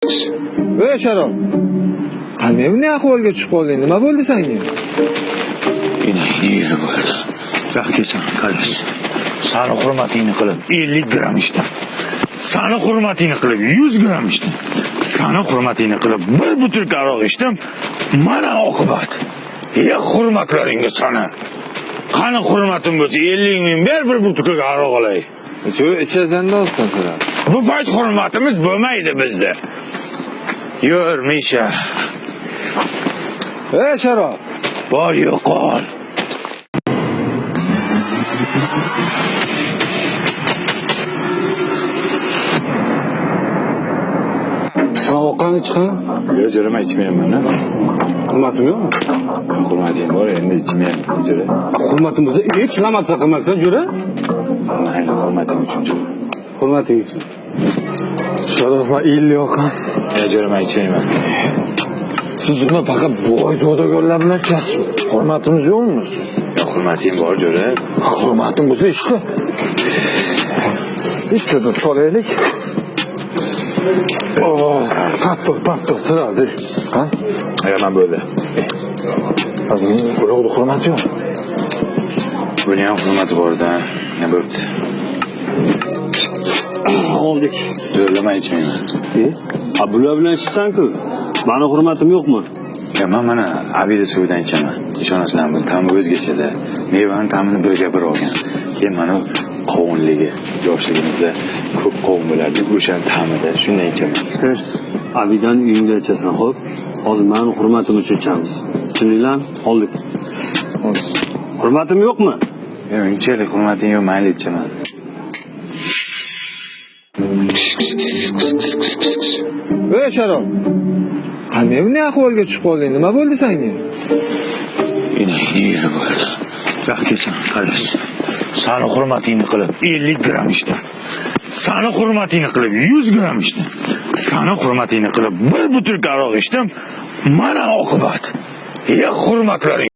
Ey Sharof. Qanday bunday ahvolga tushib qolding? Nima bo'ldi senga? Yine yeri bo'ldi. Rahkesan qalas. Sani hurmatingni qilib 50 gram ichdim. Sani hurmatingni qilib 100 gram ichdim. Sani hurmatingni qilib bir butilka aroq ichdim. Mana oqibat. Ya hurmatlaringga sana. Qani hurmatim bo'lsa 50 ming ber bir butilka aroq olay. Shu ichazanda olsan kerak. Bu payt hurmatimiz bo'lmaydi bizda. Yur Misha. Ey Sharof. Bor yo'qol. Oqqani chiqan? Yo, jo'rama ichmayman. Hurmatim yo'qmi? Hurmating bor, endi ichmayman, jo'ra. Hurmatim bo'lsa, hech lamatsa qilmasdan jo'ra. Mayli, hurmating uchun jo'ra. Hurmating uchun. Sharof, men 50 yoqqan. Yo, jo'rama ichmayman. Siz nima faqat boy zodagonlar bilan ichasiz? Hurmatimiz yo'qmi? Yo, hurmating bor, jo'ra. Hurmatim bo'lsa ishla. Bittadan solaylik. Oh, paftor, sırası. Ha? Hemen böyle. Böyle oldu hurmat yok. Böyle yan hurmatı bu arada. Ne böyle? Oldik. Zo'rlama ichmayman. Bular bilan ichsan-ku. Mani hurmatim yo'qmi? Ya men mana abida suvidan ichaman. Ishonasizlar, bu ta'mi o'zgachada. Mevani ta'mini birga bir olgan. Keyin mana qovunligi yoshligimizda ko'p qovun bo'lardi. O'shan ta'mida shunday ichaman. Abidan uyingda ichasan, xo'p? Hozir mani hurmatim uchun ichamiz. Tushundinglarmi? Oldik. Hurmatim yo'qmi? Ya unchalik hurmating yo'q, mayli ichaman. Ey Sharof. Qanday bunday ahvolga tushib qolding? Nima bo'ldi senga? Yine yeri bo'ldi. Rahkesan qalas. Sani hurmatingni qilib 50 gram ichdim. Sani hurmatingni qilib 100 gram ichdim. Sani hurmatingni qilib bir butilka aroq ichdim. Mana oqibat. Ya hurmatlaring